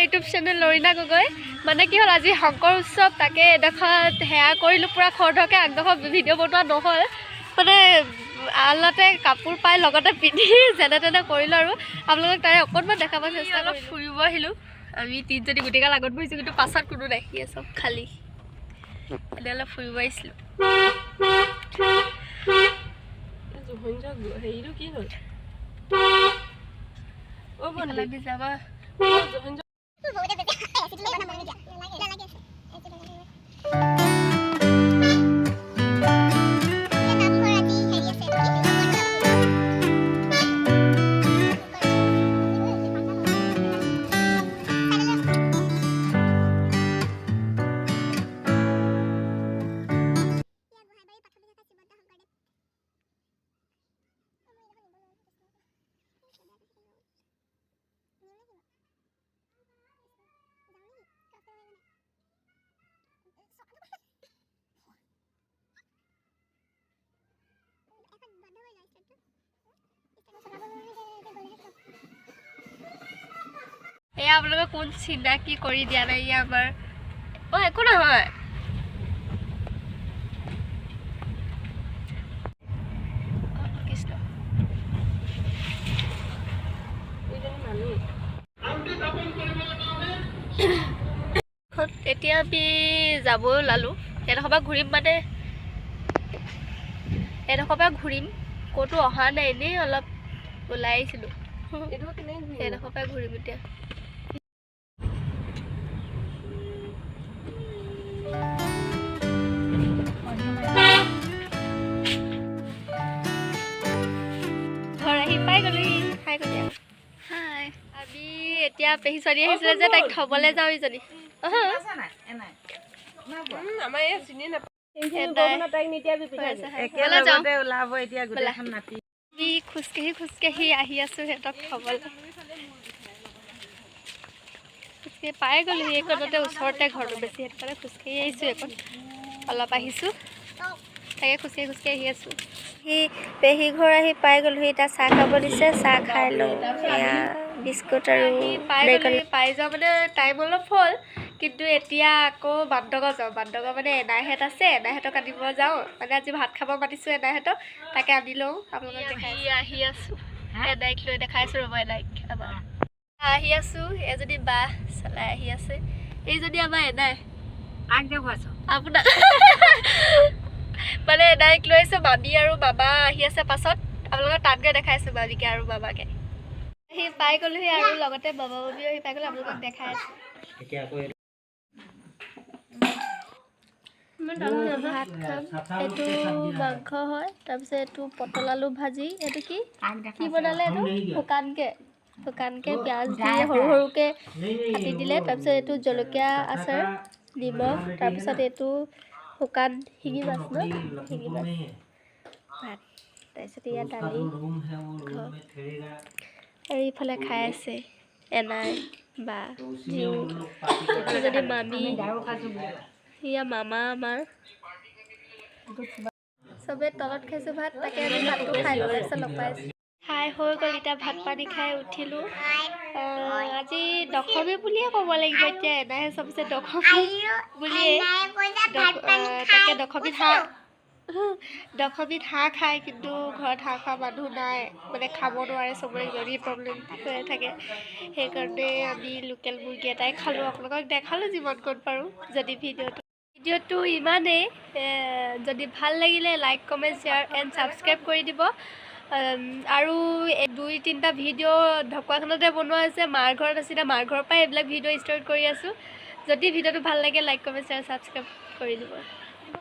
YouTube channel লৰিনা Gogoi মানে কি হ'ল আজি শংকৰ উৎসৱ তাকে এডোখৰত হেয়া কৰিলোঁ পুৰা খৰধৰকৈ আগডোখৰ ভিডিঅ' বনোৱা নহ'ল মানে আলতে কাপোৰ পাই লগতে পিন্ধি যেনে তেনে কৰিলোঁ আৰু আপোনালোকক তাৰে অকণমান দেখাব চেষ্টা কৰিলোঁ ফুৰিব আহিলোঁ আমি তিনিজনী গোটেইগাল আগত বহিছোঁ কিন্তু পাছত কোনো নাই চব খালী এনেই অলপ ফুৰিব আহিছিলোঁ হেৰিটো কি হ'ল যাবা এয়া আপোনালোকে কোন চিনাকি কৰি দিয়া নাই এয়া আমাৰ একো নহয় এতিয়া আমি যাব ওলালোঁ এডোখৰ পৰা ঘূৰিম মানে এডোখৰ পৰা ঘূৰিম ক'তো অহা নাই এনেই অলপ ওলাই আহিছিলোঁ এডোখৰ পৰা ঘূৰিম এতিয়া ঘৰ আহি পাই গ'লোহি হাই কৰি হাই আমি এতিয়া পেহী ছোৱালী আহিছিলে যে তাইক থ'বলৈ যাওঁ ইজনী খোজকাঢ়ি আহি আছো সিহঁতক থ'বলৈ খোজকাঢ়ি পাই গ'লো এইকণতে ওচৰতে ঘৰটো বেছি সেইটো কাৰণে খোজকাঢ়ি আহিছোঁ এইকণ অলপ আহিছোঁ তাকে খোজকাঢ়ি আহি আছোঁ পেহী ঘৰ আহি পাই গ'লোহি এতিয়া চাহ খাব দিছে চাহ খাই লওঁ এয়া বিস্কুট আৰু পাই যাওঁ মানে টাইম অলপ হ'ল কিন্তু এতিয়া আকৌ বান্দৰগাঁও যাওঁ বান্দৰগাঁও মানে এনাইহঁত আছে এনাইহঁতক আনিব যাওঁ মানে আজি ভাত খাব মাতিছোঁ এনাইহঁতক তাকে আনি লওঁ আপোনালোকক দেখাই আহি আছোঁ এনাইক লৈ দেখাইছোঁ ৰ'ব এনাইক আমাৰ আহি আছোঁ এজনী বা চলাই আহি আছে এইজনী আমাৰ এনাই আপোনাক মানে এনাইক লৈ আহিছোঁ মামী আৰু বাবা আহি আছে পাছত আপোনালোকক তাত গৈ দেখাইছোঁ মামীকে আৰু বাবাকে আহি পাই গ'লোহি আৰু লগতে বাবা বাবীও আহি পাই গ'লো আপোনালোকক দেখাই আছোঁ ভাত খাম এইটো মাংস হয় তাৰপিছত এইটো পটল আলু ভাজি এইটো কি বনালে এইটো শুকানকৈ পিঁয়াজ দি সৰু সৰুকৈ কাটি দিলে তাৰপিছত এইটো জলকীয়া আচাৰ নিমখ তাৰপিছত এইটো শুকান শিঙি মাছ ন শিঙি মাছ ভাত তাৰপিছত ইয়াত দালি আৰু ইফালে খাই আছে এনাই বা জিউ যদি মামী ইয়া মামা আমাৰ চবে তলত খাইছোঁ ভাত তাকে আমি ভাতটো খাই লওঁ তাৰপিছত লগ পাই আছোঁ খাই হৈ গ'ল এতিয়া ভাত পানী খাই উঠিলোঁ আজি দশমী বুলিয়ে ক'ব লাগিব এতিয়া এনাইহে চবচে দশমী বুলিয়ে তাকে দশমীত হাঁহ খায় কিন্তু ঘৰত হাঁহ খোৱা মানুহ নাই মানে খাব নোৱাৰে চবৰে ইমানেই প্ৰব্লেম হৈ থাকে সেইকাৰণে আমি লোকেল মুৰ্গী এটাই খালোঁ আপোনালোকক দেখালোঁ যিমান ক'ত পাৰোঁ যদি ভিডিঅ'টো ইমানেই যদি ভাল লাগিলে like comment share and subscribe কৰি দিব আৰু 2-3টা ভিডিঅ' ঢকুৱাখানতে বনোৱা হৈছে মাৰ ঘৰত আছিলে মাৰ ঘৰৰ পৰাই এইবিলাক ভিডিঅ' ষ্টাৰ্ট কৰি আছোঁ যদি ভিডিঅ'টো ভাল লাগে লাইক কমেণ্ট শ্বেয়াৰ ছাবস্ক্ৰাইব কৰি দিব